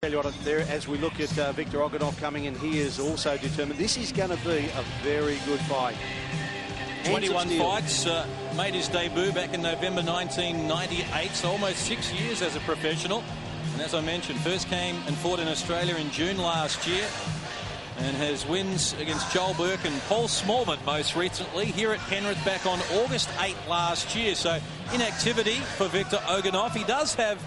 Tell you what, there as we look at Victor Oganov coming in, he is also determined. This is going to be a very good fight. 21 fights, made his debut back in November 1998, so almost 6 years as a professional. And as I mentioned, first came and fought in Australia in June last year, and has wins against Joel Burke and Paul Smallman most recently here at Penrith back on August 8 last year. So inactivity for Victor Oganov. He does have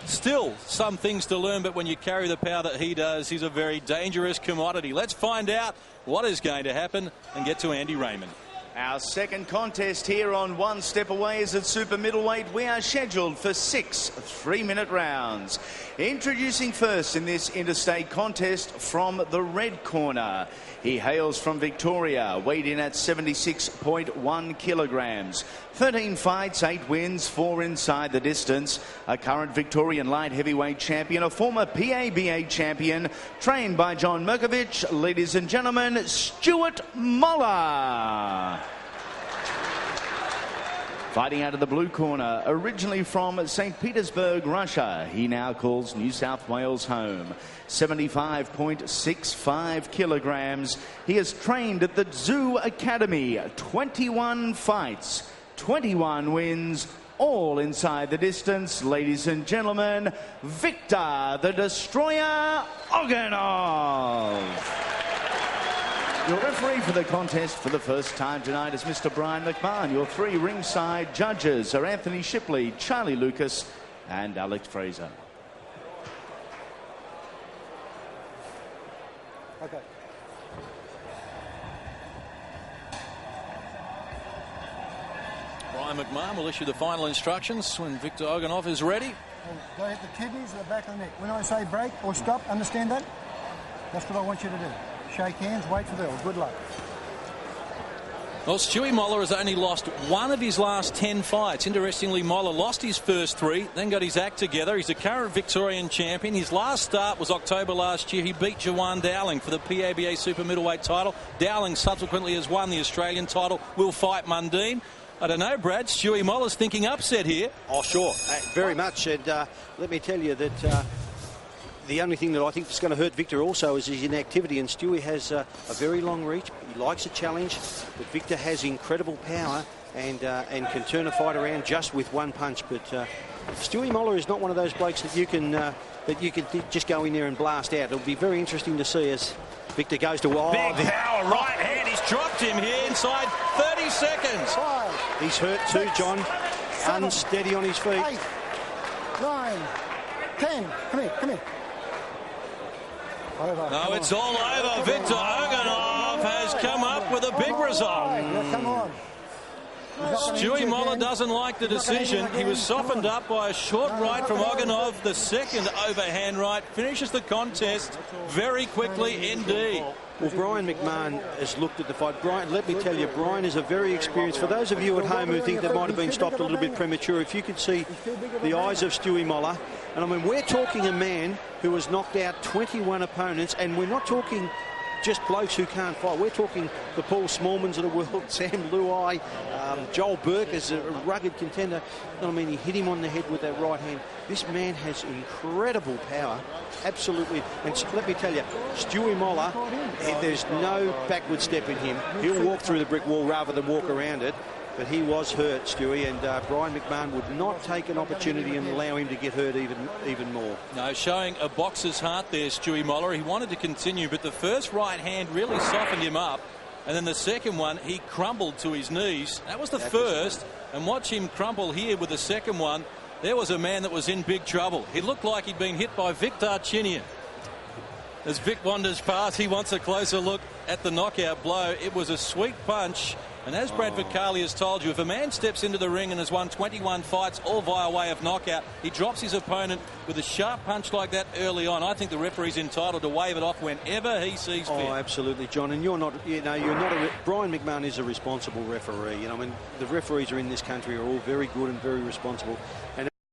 still some things to learn, but when you carry the power that he does, he's a very dangerous commodity. Let's find out what is going to happen and get to Andy Raymond. Our second contest here on One Step Away is at super middleweight. We are scheduled for 6 3-minute rounds. Introducing first in this interstate contest from the red corner. He hails from Victoria, weighed in at 76.1 kilograms. 13 fights, 8 wins, 4 inside the distance. A current Victorian light heavyweight champion, a former PABA champion, trained by John Merkovich. Ladies and gentlemen, Steward Moller. Fighting out of the blue corner, originally from St. Petersburg, Russia, he now calls New South Wales home. 75.65 kilograms. He has trained at the Zoo Academy. 21 fights, 21 wins, all inside the distance. Ladies and gentlemen, Victor the Destroyer Oganov. Your referee for the contest for the first time tonight is Mr. Brian McMahon. Your 3 ringside judges are Anthony Shipley, Charlie Lucas and Alex Fraser. Okay. Brian McMahon will issue the final instructions when Victor Oganov is ready. Go hit the kidneys and the back of the neck. When I say break or stop, understand that? That's what I want you to do. Shake hands, wait for the bell. Good luck. Well, Stewie Moller has only lost 1 of his last 10 fights. Interestingly, Moller lost his first 3, then got his act together. He's a current Victorian champion. His last start was October last year. He beat Jawan Dowling for the PABA super middleweight title. Dowling subsequently has won the Australian title. Will fight Mundine. I don't know, Brad. Stewie Moller's thinking upset here. Oh, sure. Very much. And let me tell you that the only thing that I think is going to hurt Victor also is his inactivity. And Stewie has a very long reach. He likes a challenge. But Victor has incredible power and can turn a fight around just with one punch. But Stewie Moller is not one of those blokes that you can just go in there and blast out. It'll be very interesting to see as Victor goes to wide. Big power, right hand. He's dropped him here inside 30 seconds. He's hurt too, John. Unsteady on his feet. 8, 9, 10. Come here. Over. No, it's all over. Victor Oganov has come up with a big result. Come on. Stewie Moller doesn't like the decision. He was softened up by a short right from Oganov. The second overhand right finishes the contest very quickly indeed. Well, Brian McMahon has looked at the fight. Brian, let me tell you, Brian is a very experienced. For those of you at home who think that might have been stopped a little bit premature, if you could see the eyes of Stewie Moller, and I mean, we're talking a man who has knocked out 21 opponents, and we're not talking just blokes who can't fight. We're talking the Paul Smallmans of the world, Sam Luai, Joel Burke is a rugged contender. I mean, he hit him on the head with that right hand. This man has incredible power, absolutely. And let me tell you, Stewie Moller, there's no backward step in him. He'll walk through the brick wall rather than walk around it. But he was hurt, Stewie, and Brian McMahon would not take an opportunity and allow him to get hurt even more. No, showing a boxer's heart there, Stewie Moller. He wanted to continue, but the first right hand really softened him up. And then the second one, he crumbled to his knees. That was the first. And watch him crumble here with the second one. There was a man that was in big trouble. He looked like he'd been hit by Vic Darchinyan. As Vic wanders past, he wants a closer look at the knockout blow. It was a sweet punch. And as Bradford Carley has told you, if a man steps into the ring and has won 21 fights, all via way of knockout, he drops his opponent with a sharp punch like that early on. I think the referee's entitled to wave it off whenever he sees fit. Oh, absolutely, John. And you're not Brian McMahon is a responsible referee. I mean, the referees are in this country are all very good and very responsible. And